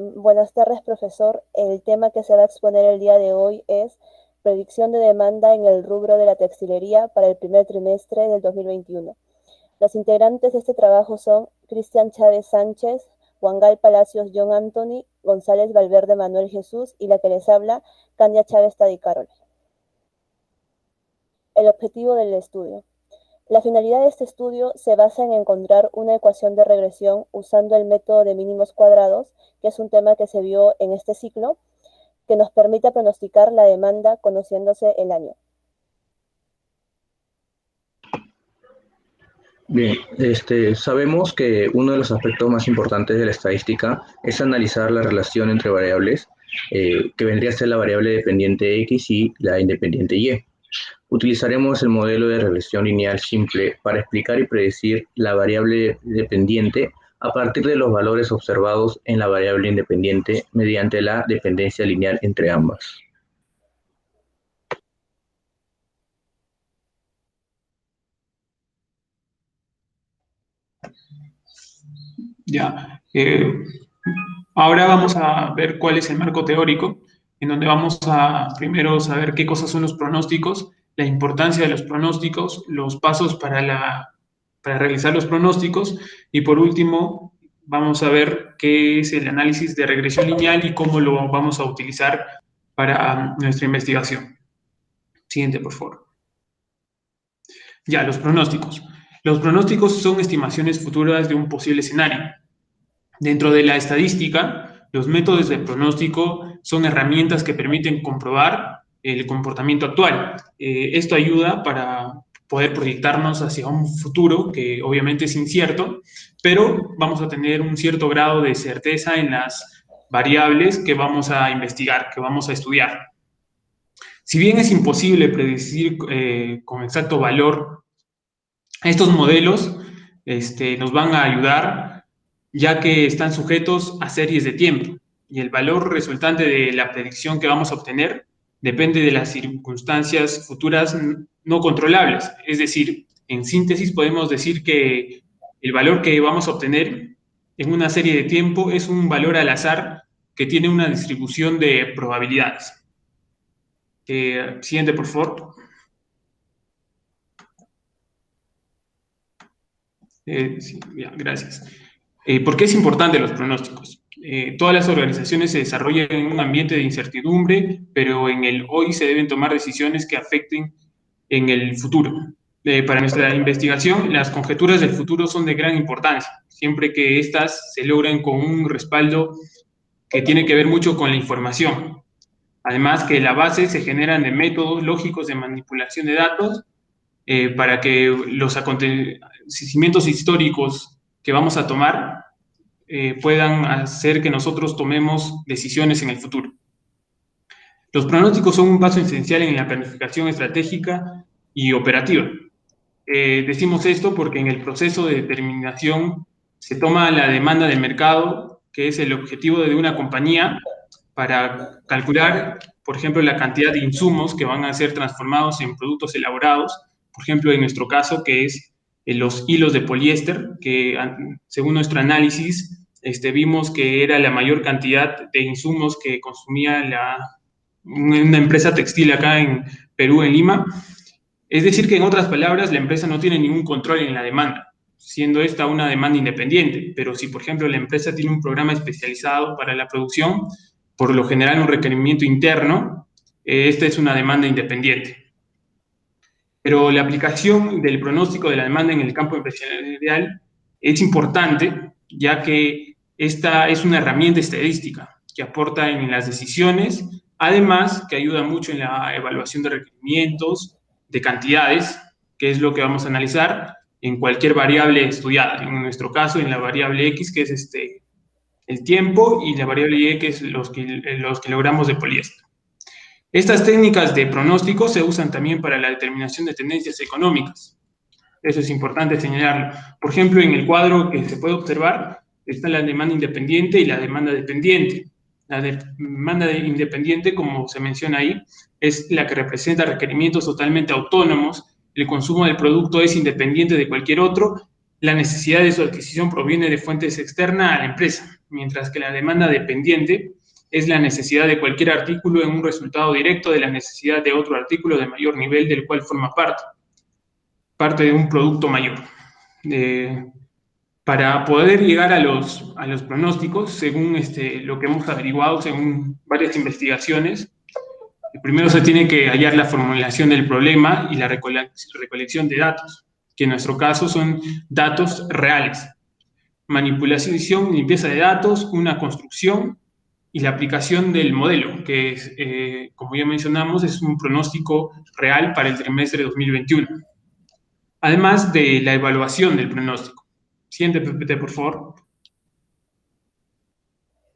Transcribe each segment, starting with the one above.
Buenas tardes, profesor. El tema que se va a exponer el día de hoy es predicción de demanda en el rubro de la textilería para el primer trimestre del 2021. Los integrantes de este trabajo son Cristian Chávez Sánchez, Juan Palacios John Anthony, González Valverde Manuel Jesús y la que les habla, Candia Chávez Tadicarol. El objetivo del estudio. La finalidad de este estudio se basa en encontrar una ecuación de regresión usando el método de mínimos cuadrados, que es un tema que se vio en este ciclo, que nos permita pronosticar la demanda conociéndose el año. Bien, sabemos que uno de los aspectos más importantes de la estadística es analizar la relación entre variables, que vendría a ser la variable dependiente X y la independiente Y. Utilizaremos el modelo de regresión lineal simple para explicar y predecir la variable dependiente a partir de los valores observados en la variable independiente mediante la dependencia lineal entre ambas. Ya. Ahora vamos a ver cuál es el marco teórico, en donde vamos a primero saber qué cosas son los pronósticos, la importancia de los pronósticos, los pasos para realizar los pronósticos y por último vamos a ver qué es el análisis de regresión lineal y cómo lo vamos a utilizar para nuestra investigación. Siguiente, por favor. Ya, los pronósticos. Los pronósticos son estimaciones futuras de un posible escenario. Dentro de la estadística, los métodos de pronóstico son herramientas que permiten comprobar el comportamiento actual. Esto ayuda para poder proyectarnos hacia un futuro que obviamente es incierto, pero vamos a tener un cierto grado de certeza en las variables que vamos a investigar, que vamos a estudiar. Si bien es imposible predecir con exacto valor, estos modelos nos van a ayudar ya que están sujetos a series de tiempo y el valor resultante de la predicción que vamos a obtener depende de las circunstancias futuras no controlables. Es decir, en síntesis podemos decir que el valor que vamos a obtener en una serie de tiempo es un valor al azar que tiene una distribución de probabilidades. Siguiente, por favor. Sí, ya, gracias. ¿Por qué es importante los pronósticos? Todas las organizaciones se desarrollan en un ambiente de incertidumbre, pero en el hoy se deben tomar decisiones que afecten en el futuro. Para nuestra investigación, las conjeturas del futuro son de gran importancia, siempre que éstas se logren con un respaldo que tiene que ver mucho con la información. Además, que la base se generan de métodos lógicos de manipulación de datos para que los acontecimientos históricos que vamos a tomar puedan hacer que nosotros tomemos decisiones en el futuro. Los pronósticos son un paso esencial en la planificación estratégica y operativa. Decimos esto porque en el proceso de determinación se toma la demanda del mercado, que es el objetivo de una compañía, para calcular, por ejemplo, la cantidad de insumos que van a ser transformados en productos elaborados, por ejemplo, en nuestro caso, que es los hilos de poliéster, que según nuestro análisis vimos que era la mayor cantidad de insumos que consumía una empresa textil acá en Perú, en Lima. Es decir, que en otras palabras, la empresa no tiene ningún control en la demanda, siendo esta una demanda independiente. Pero si, por ejemplo, la empresa tiene un programa especializado para la producción, por lo general un requerimiento interno, esta es una demanda independiente. Pero la aplicación del pronóstico de la demanda en el campo empresarial es importante, ya que esta es una herramienta estadística que aporta en las decisiones, además que ayuda mucho en la evaluación de requerimientos, de cantidades, que es lo que vamos a analizar en cualquier variable estudiada. En nuestro caso, en la variable X, que es el tiempo, y la variable Y, que es los kilogramos de poliéster. Estas técnicas de pronóstico se usan también para la determinación de tendencias económicas. Eso es importante señalarlo. Por ejemplo, en el cuadro que se puede observar está la demanda independiente y la demanda dependiente. La demanda independiente, como se menciona ahí, es la que representa requerimientos totalmente autónomos. El consumo del producto es independiente de cualquier otro. La necesidad de su adquisición proviene de fuentes externas a la empresa. mientras que la demanda dependiente es la necesidad de cualquier artículo en un resultado directo de la necesidad de otro artículo de mayor nivel del cual forma parte de un producto mayor. Para poder llegar a los pronósticos, según lo que hemos averiguado, según varias investigaciones, primero se tiene que hallar la formulación del problema y la recolección de datos, que en nuestro caso son datos reales. Manipulación, limpieza de datos, una construcción y la aplicación del modelo, que es, como ya mencionamos, es un pronóstico real para el trimestre 2021. Además de la evaluación del pronóstico. Siguiente, PPT, por favor.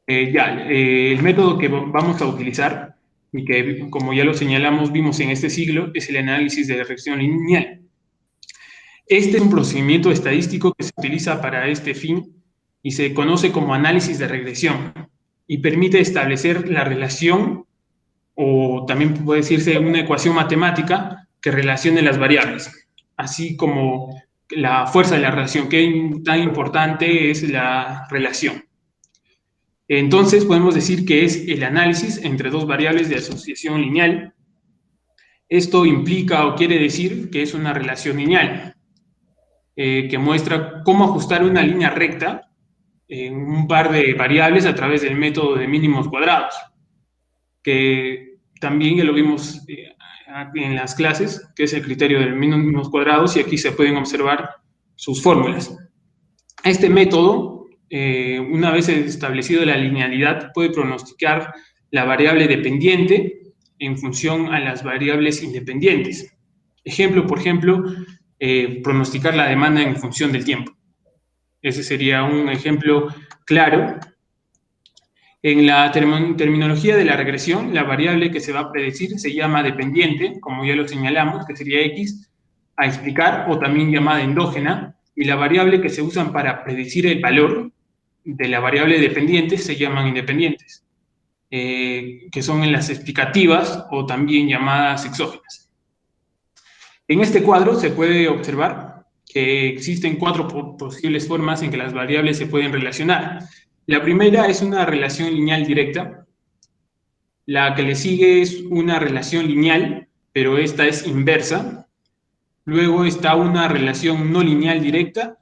El método que vamos a utilizar, y que, como ya lo señalamos, vimos en este siglo, es el análisis de regresión lineal. Este es un procedimiento estadístico que se utiliza para este fin y se conoce como análisis de regresión y permite establecer la relación, o también puede decirse una ecuación matemática que relacione las variables, así como la fuerza de la relación, qué tan importante es la relación. Entonces podemos decir que es el análisis entre dos variables de asociación lineal. Esto implica o quiere decir que es una relación lineal, que muestra cómo ajustar una línea recta en un par de variables a través del método de mínimos cuadrados, que también ya lo vimos en las clases, que es el criterio de mínimos cuadrados, y aquí se pueden observar sus fórmulas. Este método, una vez establecido la linealidad, puede pronosticar la variable dependiente en función a las variables independientes. Por ejemplo, pronosticar la demanda en función del tiempo. Ese sería un ejemplo claro. En la terminología de la regresión, la variable que se va a predecir se llama dependiente, como ya lo señalamos, que sería X, a explicar, o también llamada endógena, y la variable que se usan para predecir el valor de la variable dependiente se llaman independientes, que son en las explicativas o también llamadas exógenas. En este cuadro se puede observar que existen 4 posibles formas en que las variables se pueden relacionar. La primera es una relación lineal directa. La que le sigue es una relación lineal, pero esta es inversa. Luego está una relación no lineal directa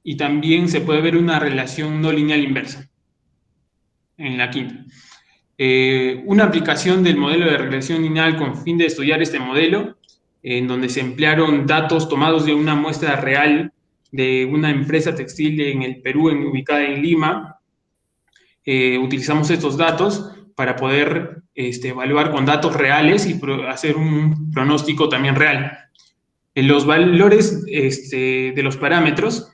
y también se puede ver una relación no lineal inversa en la quinta. Una aplicación del modelo de regresión lineal con fin de estudiar este modelo, en donde se emplearon datos tomados de una muestra real de una empresa textil en el Perú, ubicada en Lima. Utilizamos estos datos para poder evaluar con datos reales y hacer un pronóstico también real. Los valores de los parámetros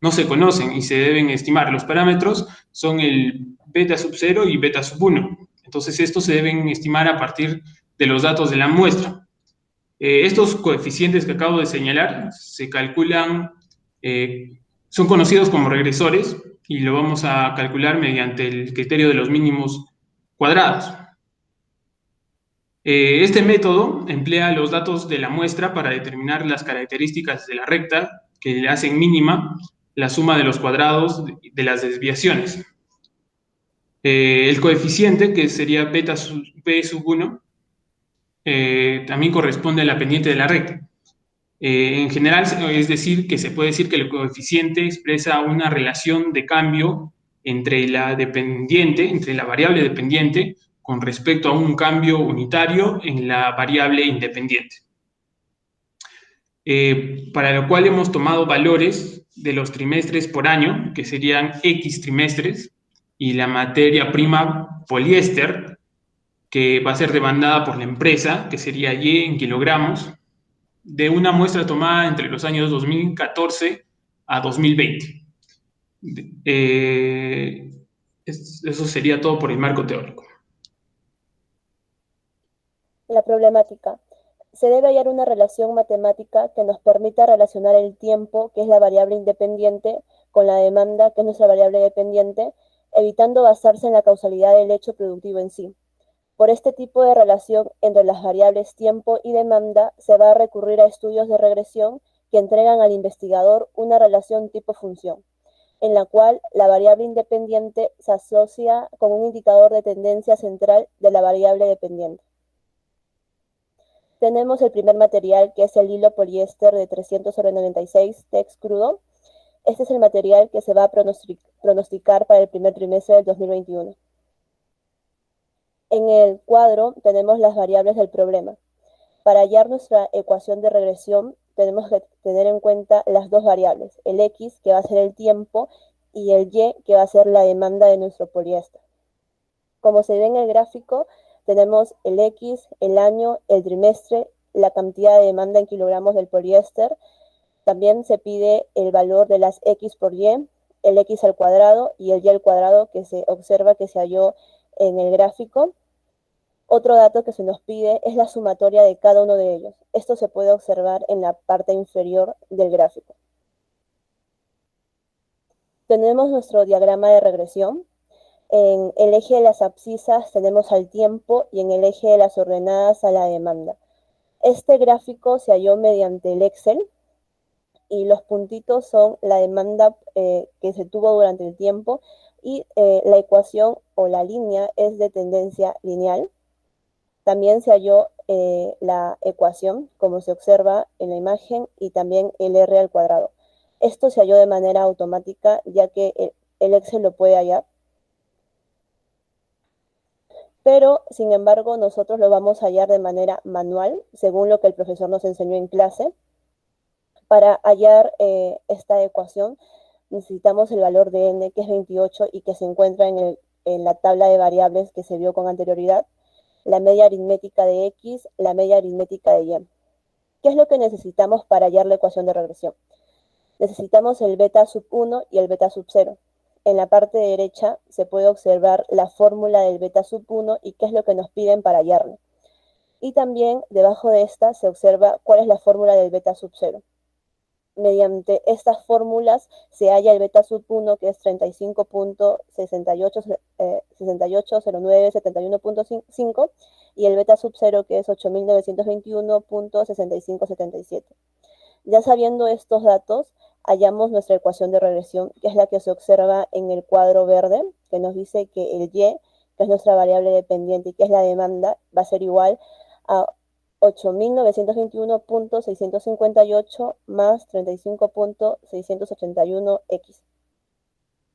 no se conocen y se deben estimar. Los parámetros son el beta sub 0 y beta sub 1. Entonces, estos se deben estimar a partir de los datos de la muestra. Estos coeficientes que acabo de señalar se calculan, son conocidos como regresores, y lo vamos a calcular mediante el criterio de los mínimos cuadrados. Este método emplea los datos de la muestra para determinar las características de la recta que le hacen mínima la suma de los cuadrados de las desviaciones. El coeficiente, que sería beta sub, p sub 1, también corresponde a la pendiente de la recta. En general, es decir, que se puede decir que el coeficiente expresa una relación de cambio entre la variable dependiente con respecto a un cambio unitario en la variable independiente. Para lo cual hemos tomado valores de los trimestres por año, que serían X trimestres, y la materia prima poliéster, que va a ser demandada por la empresa, que sería Y en kilogramos, de una muestra tomada entre los años 2014 a 2020. Eso sería todo por el marco teórico. La problemática. Se debe hallar una relación matemática que nos permita relacionar el tiempo, que es la variable independiente, con la demanda, que es nuestra variable dependiente, evitando basarse en la causalidad del hecho productivo en sí. Por este tipo de relación entre las variables tiempo y demanda, se va a recurrir a estudios de regresión que entregan al investigador una relación tipo función. en la cual la variable independiente se asocia con un indicador de tendencia central de la variable dependiente. Tenemos el primer material, que es el hilo poliéster de 300/96 TEX crudo. Este es el material que se va a pronosticar para el primer trimestre del 2021. En el cuadro tenemos las variables del problema. Para hallar nuestra ecuación de regresión, tenemos que tener en cuenta las dos variables, el X, que va a ser el tiempo, y el Y, que va a ser la demanda de nuestro poliéster. Como se ve en el gráfico, tenemos el X, el año, el trimestre, la cantidad de demanda en kilogramos del poliéster. También se pide el valor de las X por Y, el X al cuadrado y el Y al cuadrado, que se observa que se halló en el gráfico. Otro dato que se nos pide es la sumatoria de cada uno de ellos. Esto se puede observar en la parte inferior del gráfico. Tenemos nuestro diagrama de regresión. En el eje de las abscisas tenemos al tiempo y en el eje de las ordenadas a la demanda. Este gráfico se halló mediante el Excel y los puntitos son la demanda que se tuvo durante el tiempo y la ecuación o la línea es de tendencia lineal. También se halló la ecuación, como se observa en la imagen, y también el R al cuadrado. Esto se halló de manera automática, ya que el Excel lo puede hallar. Pero, sin embargo, nosotros lo vamos a hallar de manera manual, según lo que el profesor nos enseñó en clase. Para hallar esta ecuación, necesitamos el valor de n, que es 28, y que se encuentra en la tabla de variables que se vio con anterioridad, la media aritmética de X, la media aritmética de Y. ¿Qué es lo que necesitamos para hallar la ecuación de regresión? Necesitamos el beta sub 1 y el beta sub 0. En la parte derecha se puede observar la fórmula del beta sub 1 y qué es lo que nos piden para hallarlo. Y también debajo de esta se observa cuál es la fórmula del beta sub 0. Mediante estas fórmulas se halla el beta sub 1, que es 35.680971.5, y el beta sub 0, que es 8.921.6577. Ya sabiendo estos datos, hallamos nuestra ecuación de regresión, que es la que se observa en el cuadro verde, que nos dice que el Y, que es nuestra variable dependiente y que es la demanda, va a ser igual a 8.921.658 más 35.681x.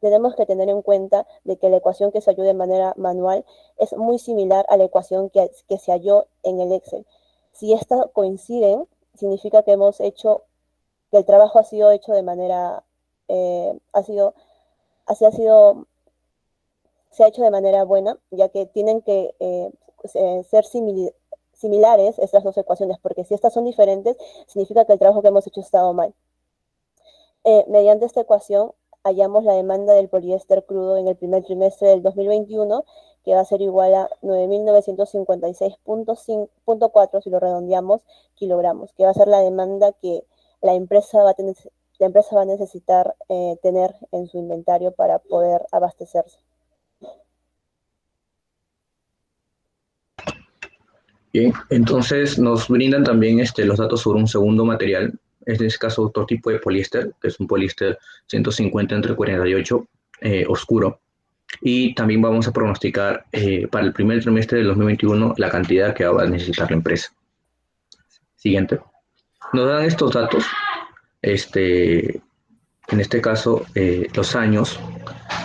Tenemos que tener en cuenta de que la ecuación que se halló de manera manual es muy similar a la ecuación que se halló en el Excel. Si estas coinciden, significa que el trabajo ha sido hecho de manera, se ha hecho de manera buena, ya que tienen que ser similares estas dos ecuaciones, porque si estas son diferentes, significa que el trabajo que hemos hecho ha estado mal. Mediante esta ecuación, hallamos la demanda del poliéster crudo en el primer trimestre del 2021, que va a ser igual a 9.956.4, si lo redondeamos, kilogramos, que va a ser la demanda que la empresa va a necesitar tener en su inventario para poder abastecerse. Bien, entonces nos brindan también los datos sobre un segundo material, en este caso otro tipo de poliéster, que es un poliéster 150/48 oscuro. Y también vamos a pronosticar para el primer trimestre del 2021 la cantidad que va a necesitar la empresa. Siguiente. Nos dan estos datos, en este caso los años,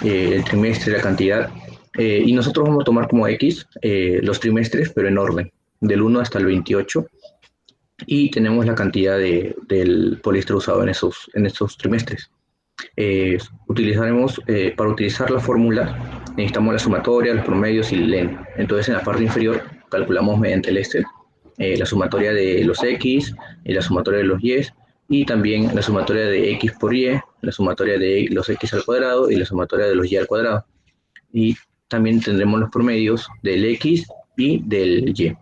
el trimestre, la cantidad, y nosotros vamos a tomar como X los trimestres, pero en orden, del 1 hasta el 28, y tenemos la cantidad del poliéster usado en esos trimestres. Utilizaremos, para utilizar la fórmula, necesitamos la sumatoria, los promedios y el N. Entonces, en la parte inferior, calculamos mediante el Excel la sumatoria de los X, la sumatoria de los Y, y también la sumatoria de X por Y, la sumatoria de los X al cuadrado y la sumatoria de los Y al cuadrado. Y también tendremos los promedios del X y del Y.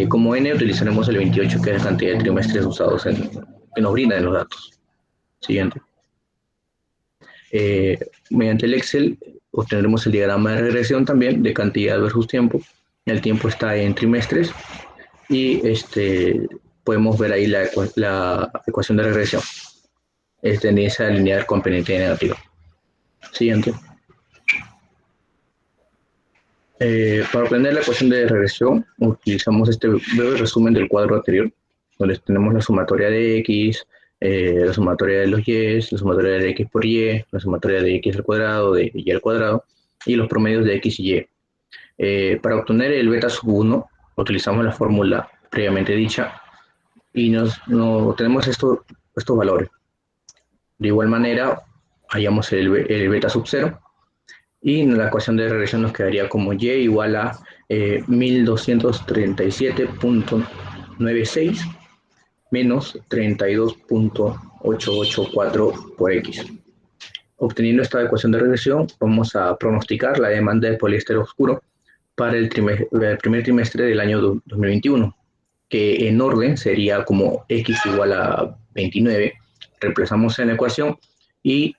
Como N utilizaremos el 28, que es la cantidad de trimestres usados que nos brindan los datos. Siguiente. Mediante el Excel obtendremos el diagrama de regresión también de cantidad versus tiempo. El tiempo está en trimestres y podemos ver ahí la ecuación de regresión. Es tendencia lineal con pendiente negativa. Siguiente. Para obtener la ecuación de regresión, utilizamos este breve resumen del cuadro anterior, donde tenemos la sumatoria de x, la sumatoria de los y, la sumatoria de x por y, la sumatoria de x al cuadrado, de y al cuadrado, y los promedios de x y y. Para obtener el beta sub 1, utilizamos la fórmula previamente dicha, y tenemos estos valores. De igual manera, hallamos el beta sub 0, y la ecuación de regresión nos quedaría como y igual a 1237.96 menos 32.884 por x. Obteniendo esta ecuación de regresión, vamos a pronosticar la demanda de poliéster oscuro para el primer trimestre del año 2021, que en orden sería como x igual a 29, reemplazamos en la ecuación, y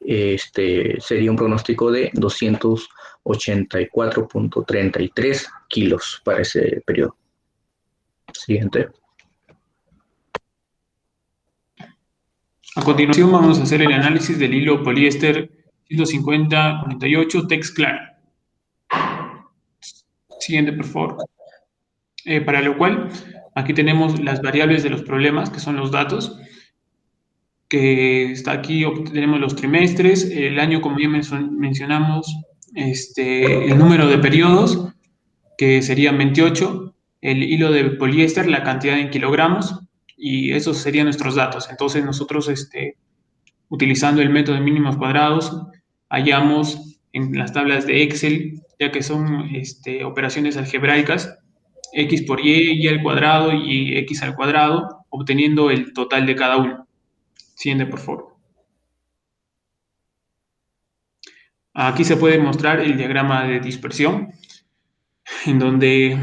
sería un pronóstico de 284.33 kilos para ese periodo. Siguiente. A continuación vamos a hacer el análisis del hilo poliéster 150-48 Tex Claro. Siguiente, por favor. Para lo cual, aquí tenemos las variables de los problemas, que son los datos, que está aquí, tenemos los trimestres, el año, como ya mencionamos, el número de periodos, que serían 28, el hilo de poliéster, la cantidad en kilogramos, y esos serían nuestros datos. Entonces nosotros, utilizando el método de mínimos cuadrados, hallamos en las tablas de Excel, ya que son operaciones algebraicas, x por y al cuadrado y x al cuadrado, obteniendo el total de cada uno. Siguiente, por favor. Aquí se puede mostrar el diagrama de dispersión, en donde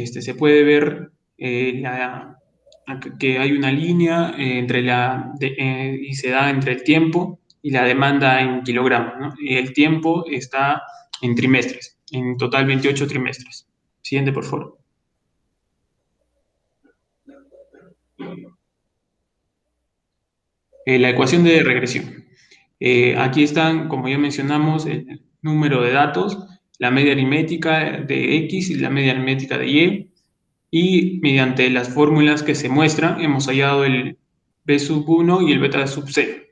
se puede ver que hay una línea y se da entre el tiempo y la demanda en kilogramos, ¿no? Y el tiempo está en trimestres, en total 28 trimestres. Siguiente, por favor. La ecuación de regresión. Aquí están, como ya mencionamos, el número de datos, la media aritmética de X y la media aritmética de Y, y mediante las fórmulas que se muestran hemos hallado el B sub 1 y el beta sub 0.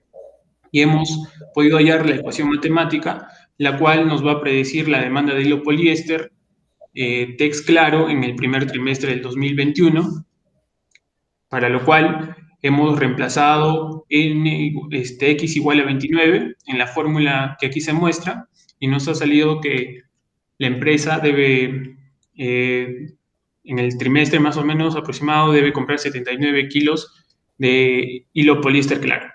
Y hemos podido hallar la ecuación matemática, la cual nos va a predecir la demanda de hilo poliéster Tex Claro en el primer trimestre del 2021, para lo cual hemos reemplazado x igual a 29 en la fórmula que aquí se muestra, y nos ha salido que la empresa debe, en el trimestre más o menos aproximado, debe comprar 79 kilos de hilo poliéster claro.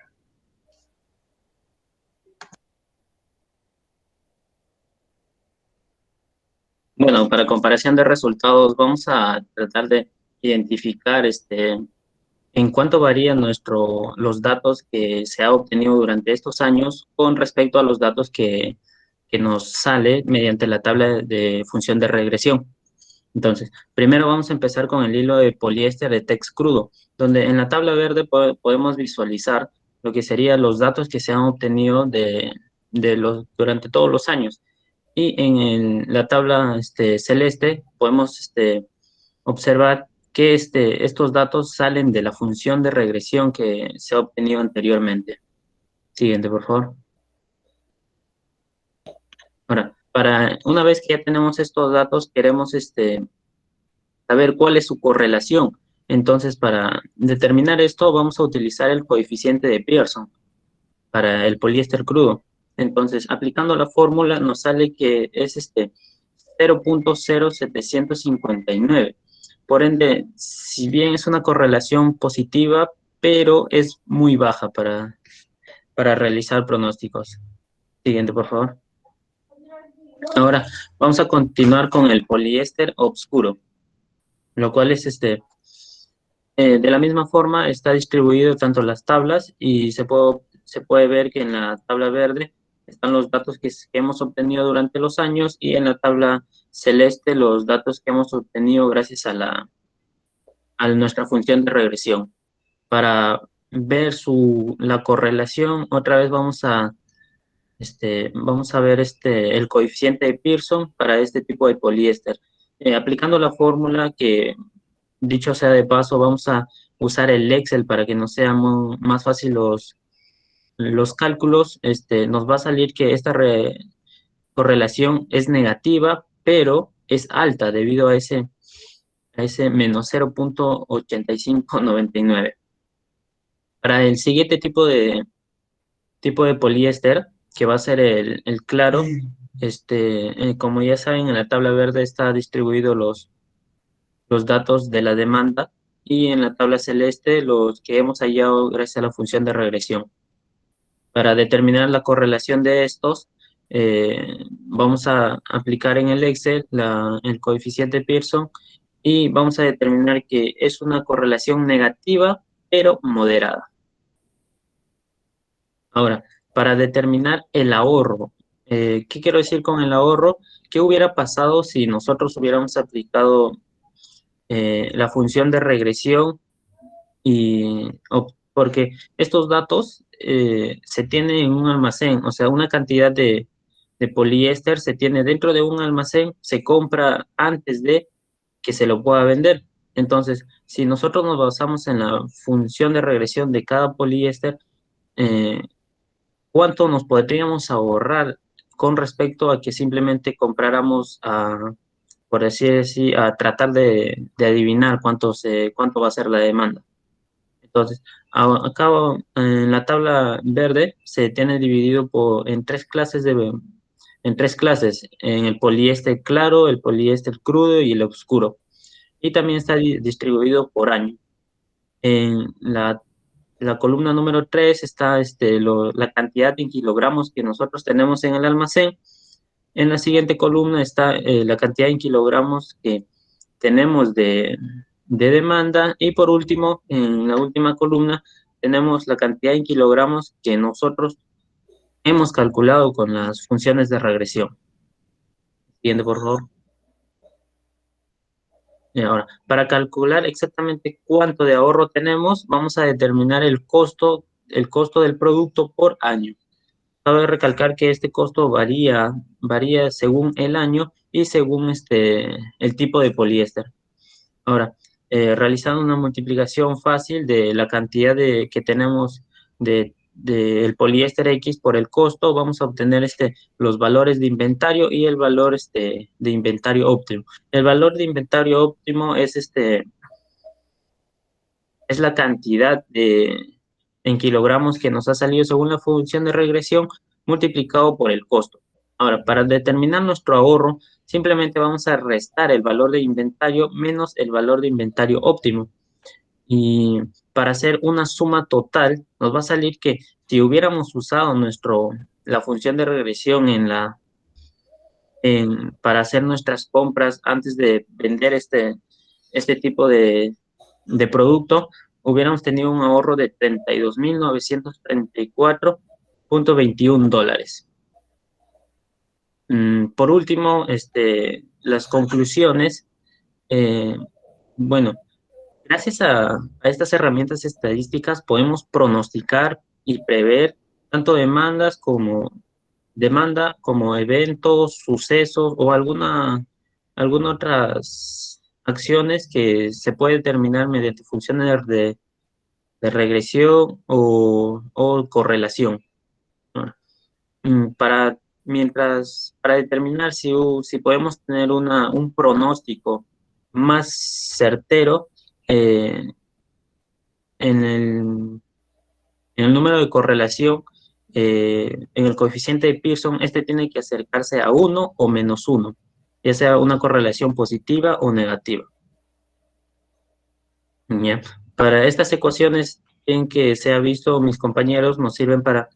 Bueno, para comparación de resultados, vamos a tratar de identificar en cuánto varían los datos que se ha obtenido durante estos años con respecto a los datos que nos sale mediante la tabla de función de regresión. Entonces, primero vamos a empezar con el hilo de poliéster de Tex crudo, donde en la tabla verde podemos visualizar lo que serían los datos que se han obtenido durante todos los años. Y en la tabla celeste podemos observar que estos datos salen de la función de regresión que se ha obtenido anteriormente. Siguiente, por favor. Ahora, una vez que ya tenemos estos datos, queremos saber cuál es su correlación. Entonces, para determinar esto, vamos a utilizar el coeficiente de Pearson para el poliéster crudo. Entonces, aplicando la fórmula, nos sale que es 0.0759. Por ende, si bien es una correlación positiva, pero es muy baja para realizar pronósticos. Siguiente, por favor. Ahora, vamos a continuar con el poliéster oscuro, lo cual es de la misma forma está distribuido tanto las tablas, y se puede ver que en la tabla verde están los datos que hemos obtenido durante los años, y en la tabla celeste los datos que hemos obtenido gracias a nuestra función de regresión. Para ver la correlación, otra vez vamos a vamos a ver el coeficiente de Pearson para este tipo de poliéster. Aplicando la fórmula que, dicho sea de paso, vamos a usar el Excel para que nos sean más fácil los cálculos. Nos va a salir que esta correlación es negativa, pero es alta debido a ese menos 0,8599. Para el siguiente tipo de poliéster, que va a ser el claro, como ya saben, en la tabla verde está distribuido los datos de la demanda y en la tabla celeste los que hemos hallado gracias a la función de regresión. Para determinar la correlación de estos, vamos a aplicar en el Excel el coeficiente Pearson y vamos a determinar que es una correlación negativa, pero moderada. Ahora, para determinar el ahorro, ¿qué quiero decir con el ahorro? ¿Qué hubiera pasado si nosotros hubiéramos aplicado la función de regresión porque estos datos se tienen en un almacén, o sea, una cantidad de poliéster se tiene dentro de un almacén, se compra antes de que se lo pueda vender. Entonces, si nosotros nos basamos en la función de regresión de cada poliéster, eh, ¿cuánto nos podríamos ahorrar con respecto a que simplemente compráramos por decir así, a tratar de adivinar cuánto va a ser la demanda? Entonces, acá en la tabla verde se tiene dividido en tres clases, en el poliéster claro, el poliéster crudo y el oscuro. Y también está distribuido por año. En la columna número 3 está la cantidad en kilogramos que nosotros tenemos en el almacén. En la siguiente columna está la cantidad en kilogramos que tenemos de demanda y por último, en la última columna, tenemos la cantidad en kilogramos que nosotros hemos calculado con las funciones de regresión. Siguiente, por favor. Y ahora, para calcular exactamente cuánto de ahorro tenemos, vamos a determinar el costo del producto por año. Cabe recalcar que este costo varía según el año y según el tipo de poliéster. Ahora, realizando una multiplicación fácil de la cantidad que tenemos del poliéster X por el costo, vamos a obtener los valores de inventario y el valor de inventario óptimo. El valor de inventario óptimo es la cantidad en kilogramos que nos ha salido según la función de regresión multiplicado por el costo. Ahora, para determinar nuestro ahorro, simplemente vamos a restar el valor de inventario menos el valor de inventario óptimo. Y para hacer una suma total, nos va a salir que si hubiéramos usado la función de regresión para hacer nuestras compras antes de vender este tipo de producto, hubiéramos tenido un ahorro de $32,934.21. Por último, las conclusiones. Bueno, gracias a estas herramientas estadísticas podemos pronosticar y prever tanto demanda como eventos, sucesos o algunas otras acciones que se puede determinar mediante funciones de regresión o correlación, ¿no? Para determinar si podemos tener un pronóstico más certero en el número de correlación, en el coeficiente de Pearson, tiene que acercarse a 1 o -1, ya sea una correlación positiva o negativa. ¿Ya? Para estas ecuaciones en que se ha visto, mis compañeros nos sirven para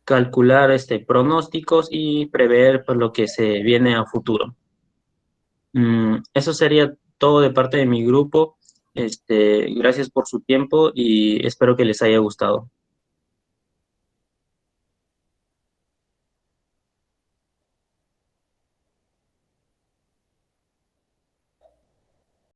calcular pronósticos y prever pues, lo que se viene a futuro. Eso sería todo de parte de mi grupo. Gracias por su tiempo y espero que les haya gustado.